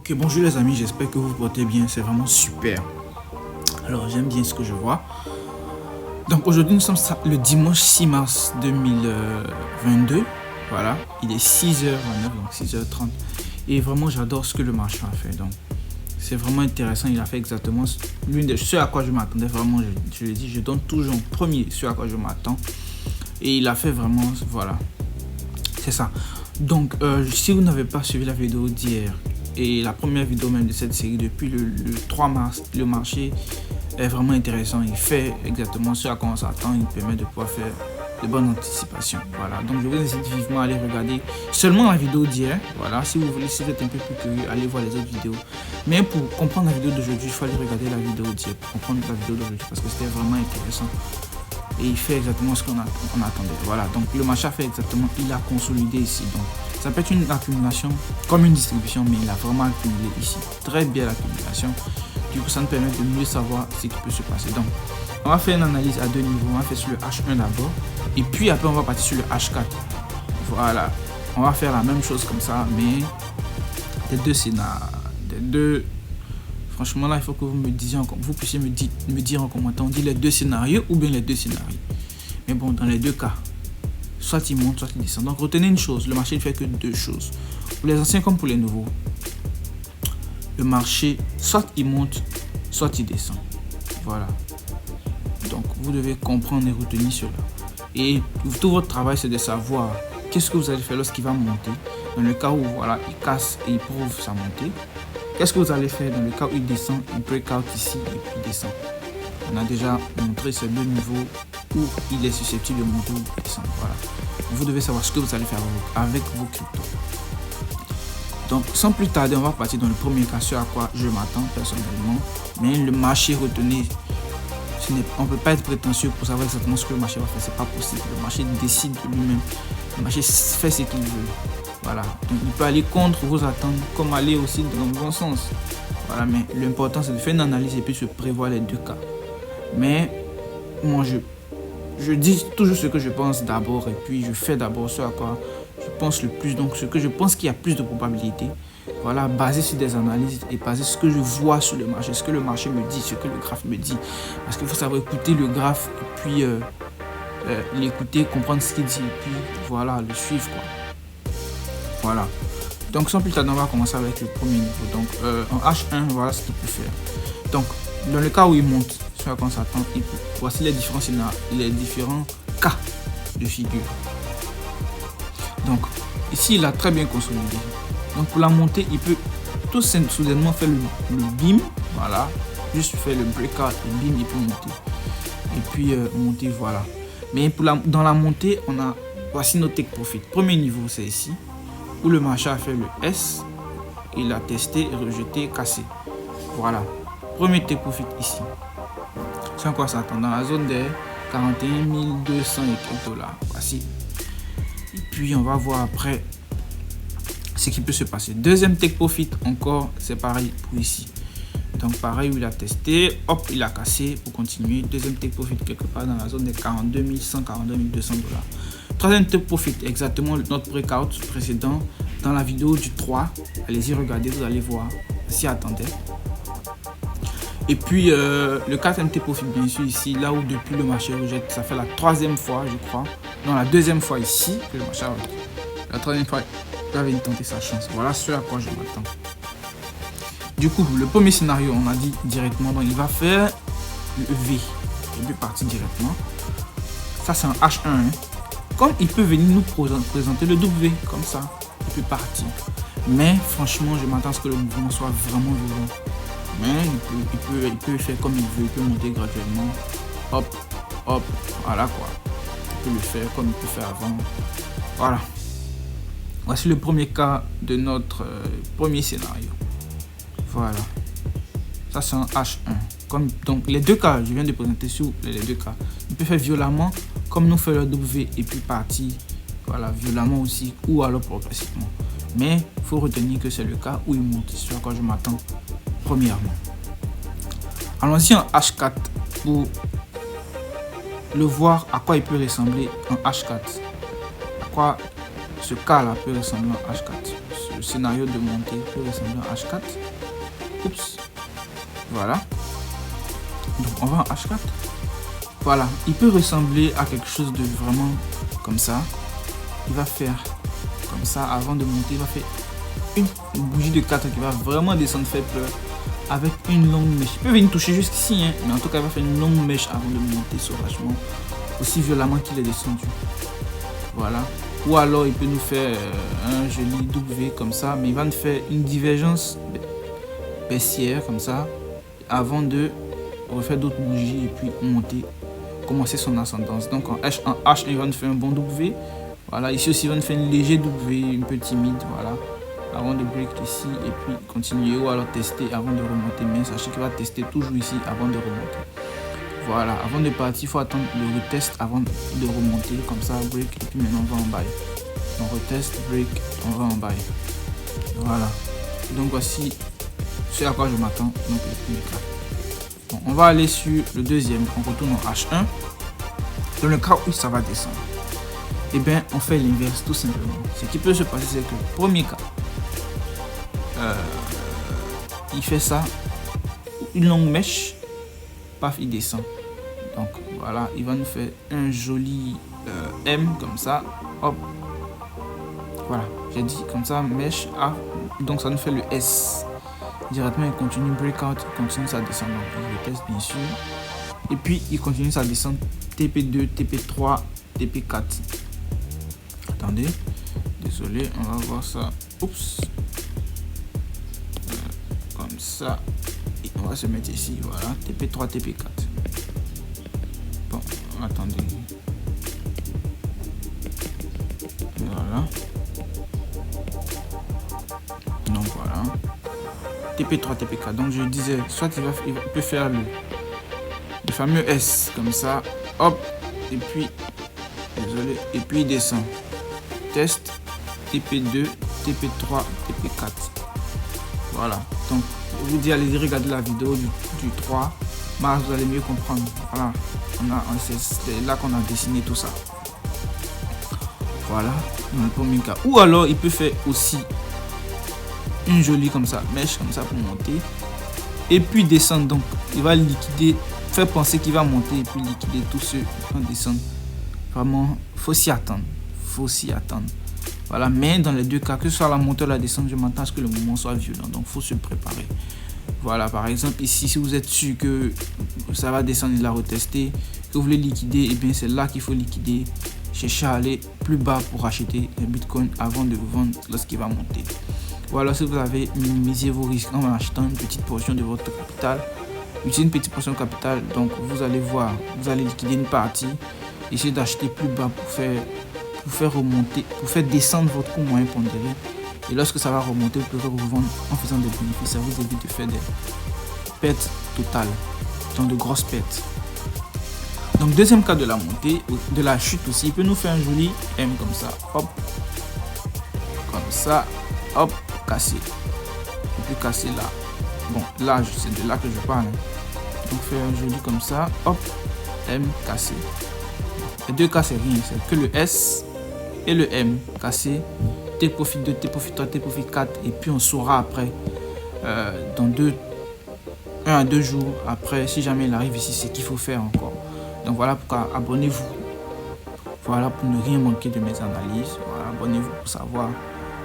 Ok, bonjour les amis, j'espère que vous vous portez bien, c'est vraiment super. Alors j'aime bien ce que je vois. Donc aujourd'hui nous sommes le dimanche 6 mars 2022. Voilà, il est 6h29, donc 6h30. Et vraiment j'adore ce que le marchand a fait. Donc c'est vraiment intéressant, il a fait exactement l'une de ce à quoi je m'attendais. Vraiment, je l'ai dit, je donne toujours en premier ce à quoi je m'attends. Et il a fait vraiment, voilà, c'est ça. Donc si vous n'avez pas suivi la vidéo d'hier, et la première vidéo même de cette série depuis le 3 mars, le marché est vraiment intéressant. Il fait exactement ce à quoi on s'attend. Il permet de pouvoir faire de bonnes anticipations. Voilà, donc je vous incite vivement à aller regarder seulement la vidéo d'hier. Voilà, si vous voulez, si vous êtes un peu plus curieux, allez voir les autres vidéos. Mais pour comprendre la vidéo d'aujourd'hui, il faut aller regarder la vidéo d'hier pour comprendre la vidéo d'aujourd'hui parce que c'était vraiment intéressant. Et il fait exactement ce qu'on attendait. Voilà, donc le marché a fait exactement, il a consolidé ici. Donc ça peut être une accumulation comme une distribution, mais il a vraiment accumulé ici. Très bien l'accumulation. Du coup, ça nous permet de mieux savoir ce qui peut se passer. Donc, on va faire une analyse à deux niveaux. On va faire sur le H1 d'abord. Et puis après, on va partir sur le H4. Voilà. On va faire la même chose comme ça, mais des deux scénarios. Des deux. Franchement, là, il faut que vous me disiez, vous puissiez me dire en commentaire, on dit les deux scénarios ou bien les deux scénarios. Mais bon, dans les deux cas, soit il monte, soit il descend. Donc, retenez une chose, le marché ne fait que deux choses. Pour les anciens comme pour les nouveaux, le marché, soit il monte, soit il descend. Voilà. Donc, vous devez comprendre et retenir cela. Et tout votre travail, c'est de savoir qu'est-ce que vous allez faire lorsqu'il va monter. Dans le cas où, voilà, il casse et il prouve sa montée. Qu'est-ce que vous allez faire dans le cas où il descend, il breakout ici et puis il descend. On a déjà montré ces deux niveaux où il est susceptible de monter ou de descendre. Voilà. Vous devez savoir ce que vous allez faire avec vos cryptos. Donc sans plus tarder, on va partir dans le premier cas, ce à quoi je m'attends personnellement. Mais le marché, retenez, on ne peut pas être prétentieux pour savoir exactement ce que le marché va faire. C'est pas possible. Le marché décide de lui-même. Le marché fait ce qu'il veut. Voilà, donc il peut aller contre vos attentes comme aller aussi dans le bon sens. Voilà, mais l'important c'est de faire une analyse et puis de prévoir les deux cas. Mais moi je dis toujours ce que je pense d'abord et puis je fais d'abord ce à quoi je pense le plus. Donc ce que je pense qu'il y a plus de probabilité. Voilà, basé sur des analyses et basé sur ce que je vois sur le marché, ce que le marché me dit, ce que le graphe me dit. Parce qu'il faut savoir écouter le graphe et puis l'écouter, comprendre ce qu'il dit et puis voilà, le suivre quoi. Voilà, donc sans plus tarder, on va commencer avec le premier niveau. Donc en H1, voilà ce qu'il peut faire. Donc dans le cas où il monte, ce à quoi on s'attend, voici les différents scénarios, les différents cas de figure. Donc ici, il a très bien consolidé. Donc pour la montée, il peut tout soudainement faire le beam, voilà, juste faire le breakout, le beam, il peut monter. Et puis monter, voilà. Mais dans la montée, on a, voici nos take profit. Premier niveau, c'est ici. Où le marché a fait le S, il a testé, rejeté, cassé. Voilà. Premier take profit ici. C'est quoi ça attend dans la zone des 41 200 et quelques dollars. Voici. Et puis on va voir après ce qui peut se passer. Deuxième take profit encore, c'est pareil pour ici. Donc pareil où il a testé, hop, il a cassé pour continuer. Deuxième take profit quelque part dans la zone des 42 100, 42 200 dollars. Troisième take profit, exactement notre breakout précédent dans la vidéo du 3. Allez-y, regardez, vous allez voir. S'y attendez. Et puis le quatrième take profit, bien sûr, ici, là où depuis le marché rejette, ça fait la troisième fois, je crois. Non, la deuxième fois ici que le marché rejette. La troisième fois, il avait tenté sa chance. Voilà ce à quoi je m'attends. Du coup, le premier scénario, on a dit directement, donc il va faire le V. Il peut partir directement. Ça, c'est un H1. Hein. Comme il peut venir nous présenter le W, comme ça, il peut partir. Mais franchement, je m'attends à ce que le mouvement soit vraiment violent. Mais il peut faire comme il veut, il peut monter graduellement. Hop, hop, voilà quoi. Il peut le faire comme il peut faire avant. Voilà. Voici le premier cas de notre premier scénario. Voilà. Ça, c'est un H1. Donc, les deux cas, je viens de présenter sur les deux cas. Il peut faire violemment, comme nous fait le W, et puis partir, voilà, violemment aussi, ou alors progressivement. Mais il faut retenir que c'est le cas où il monte, sur quoi je m'attends premièrement. Allons-y en H4 pour le voir à quoi il peut ressembler en H4. À quoi ce cas-là peut ressembler en H4. scénario de montée peut ressembler en H4. Oups. Voilà. Donc on va en H4. Voilà. Il peut ressembler à quelque chose de vraiment comme ça. Il va faire comme ça avant de monter. Il va faire une bougie de 4 qui va vraiment descendre fait peur avec une longue mèche. Il peut venir toucher jusqu'ici, hein, mais en tout cas il va faire une longue mèche avant de monter sauvagement aussi violemment qu'il est descendu. Voilà. Ou alors il peut nous faire un joli W comme ça, mais il va nous faire une divergence baissière comme ça avant de refaire d'autres bougies et puis monter, commencer son ascendance. Donc en H, il va nous faire un bon W. Voilà, ici aussi il va nous faire une léger W, un peu timide, voilà, avant de break ici et puis continuer ou alors tester avant de remonter. Mais sachez qu'il va tester toujours ici avant de remonter. Voilà, avant de partir, il faut attendre le retest avant de remonter, comme ça, break, et puis maintenant on va en buy. On reteste, break, on va en buy. Voilà, donc voici ce à quoi je m'attends, donc le premier cas. Bon, on va aller sur le deuxième, on retourne en H1. Dans le cas où ça va descendre, et bien on fait l'inverse tout simplement. Ce qui peut se passer, c'est que le premier cas, il fait ça, une longue mèche, paf, il descend. Donc voilà, il va nous faire un joli M comme ça, hop. Voilà, j'ai dit comme ça, mèche A, donc ça nous fait le S. Directement, il continue breakout, il continue sa descente. Donc il teste bien sûr. Et puis il continue sa descente TP2, TP3, TP4. Attendez, désolé, on va voir ça. Oups. Comme ça. Et on va se mettre ici, voilà, TP3, TP4. Bon, attendez. Voilà. Donc voilà. TP3, TP4. Donc je disais, soit il peut faire le fameux S comme ça. Hop. Et puis, désolé. Et puis il descend. Test. TP2, TP3, TP4. Voilà. Donc, je vous dis, allez regarder la vidéo du 3 mars, vous allez mieux comprendre. Voilà. C'est là qu'on a dessiné tout ça. Voilà. Dans le premier cas. Ou alors, il peut faire aussi une jolie comme ça, mèche comme ça pour monter. Et puis descendre. Donc, il va liquider, faire penser qu'il va monter et puis liquider tous ceux qui vont descendre. Vraiment, faut s'y attendre. Faut s'y attendre. Voilà, mais dans les deux cas, que ce soit la montée ou la descente, je m'attends à ce que le mouvement soit violent. Donc, il faut se préparer. Voilà, par exemple, ici, si vous êtes sûr que ça va descendre et la retester, que vous voulez liquider, et bien c'est là qu'il faut liquider. Cherchez à aller plus bas pour acheter un bitcoin avant de vendre lorsqu'il va monter. Voilà, si vous avez minimisé vos risques en achetant une petite portion de votre capital, utilisez une petite portion de capital, donc vous allez voir, vous allez liquider une partie, essayez d'acheter plus bas pour faire remonter, pour faire descendre votre coût moyen pondéré. Et lorsque ça va remonter, vous pouvez revendre en faisant des bénéfices. Ça vous évite de faire des pertes totales, donc de grosses pertes. Donc deuxième cas de la montée, de la chute aussi, il peut nous faire un joli M comme ça, hop, comme ça, hop, cassé. Et puis casser là. Bon, là, c'est de là que je parle. Donc faire un joli comme ça, hop, M cassé. Les deux cas, c'est rien, c'est que le S et le M cassé. T profit 2, T profit 3, T profit 4. Et puis on saura après, dans 1 à 2 jours après, si jamais il arrive ici, c'est qu'il faut faire encore. Donc voilà pourquoi abonnez-vous. Voilà pour ne rien manquer de mes analyses. Voilà, abonnez-vous pour savoir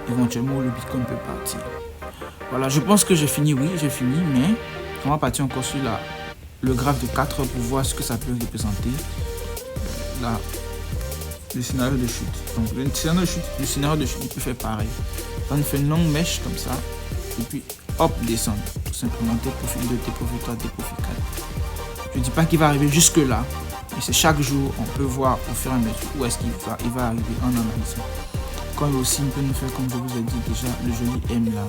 éventuellement où le Bitcoin peut partir. Voilà, je pense que j'ai fini. Oui, j'ai fini, mais on va partir encore sur le graphe de 4 heures pour voir ce que ça peut représenter. Là, le scénario de chute. Donc le scénario de chute, il peut faire pareil. On fait une longue mèche comme ça, et puis hop, descendre. Tout simplement, T profil 2, T profil 3, T profil 4. Je ne dis pas qu'il va arriver jusque là, mais c'est chaque jour, on peut voir au fur et à mesure où est-ce qu'il va arriver en analysant. Comme aussi, il peut nous faire, comme je vous ai dit déjà, le joli M là.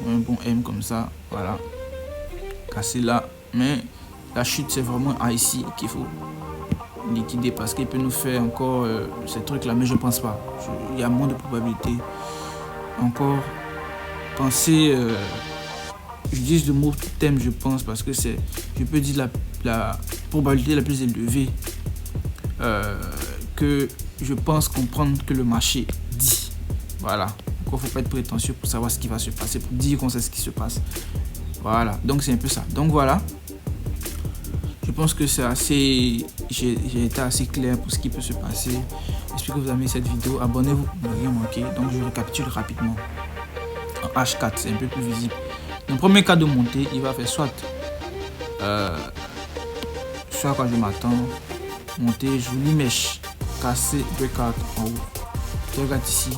Un bon M comme ça, voilà. Casser là. Mais la chute, c'est vraiment ici qu'il faut liquider parce qu'il peut nous faire encore ces trucs là, mais je pense pas. Il y a moins de probabilité. Encore, penser, je dis le mot thème, je pense, parce que c'est, je peux dire la probabilité la plus élevée que je pense comprendre que le marché dit. Voilà, vous encore, faut pas être prétentieux pour savoir ce qui va se passer, pour dire qu'on sait ce qui se passe. Voilà, donc c'est un peu ça. Donc voilà, je pense que c'est assez, j'ai été assez clair pour ce qui peut se passer. J'espère que vous avez aimé cette vidéo. Abonnez-vous pour ne rien manquer. Donc je récapitule rapidement. En H4, c'est un peu plus visible. Dans le premier cas de montée, il va faire soit quand je m'attends, monter, jolie mèche, casser, breakout en haut. Tu regardes ici,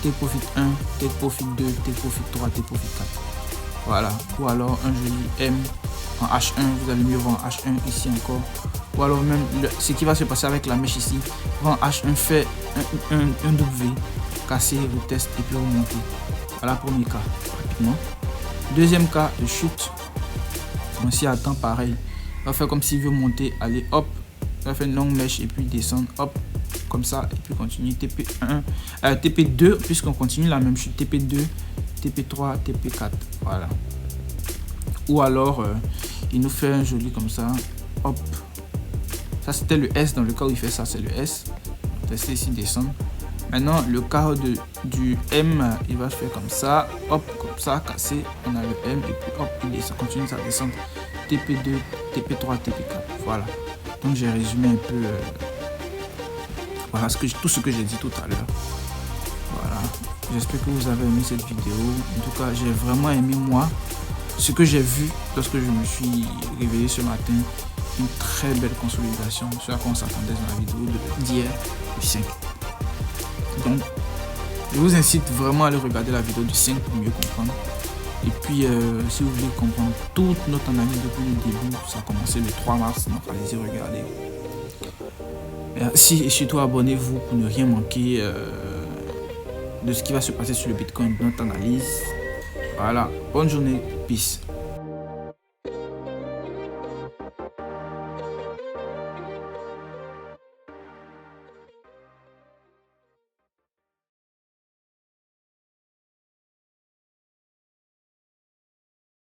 take profit 1, take profit 2, take profit 3, take profit 4. Voilà, ou alors un joli M en H1, vous allez mieux voir en H1 ici encore. Ou alors même ce qui va se passer avec la mèche ici, en H1 fait un W, casser, retest et puis remonter. Voilà, premier cas, rapidement. Deuxième cas de chute, on s'y attend pareil. On va faire comme s'il veut monter, aller hop, on va faire une longue mèche et puis descendre, hop, comme ça, et puis continuer TP1, TP2, puisqu'on continue la même chute, TP2, TP3, TP4, voilà. Ou alors, il nous fait un joli comme ça, hop. Ça c'était le S, dans le cas où il fait ça, c'est le S. Tester ici, descendre. Maintenant, le cas du M, il va faire comme ça, hop, comme ça, casser, on a le M, et puis hop, il descend, continue sa descente, TP2, TP3, TP4, voilà. Donc j'ai résumé un peu, voilà, tout ce que j'ai dit tout à l'heure. Voilà, j'espère que vous avez aimé cette vidéo. En tout cas, j'ai vraiment aimé, moi, ce que j'ai vu lorsque je me suis réveillé ce matin. Une très belle consolidation, ce à quoi on s'attendait dans la vidéo d'hier, du 5. Donc, je vous incite vraiment à aller regarder la vidéo du 5 pour mieux comprendre. Et puis, si vous voulez comprendre toute notre analyse depuis le début, ça a commencé le 3 mars, donc allez-y regarder. Merci et surtout abonnez-vous pour ne rien manquer de ce qui va se passer sur le Bitcoin, notre analyse. Voilà, bonne journée, peace.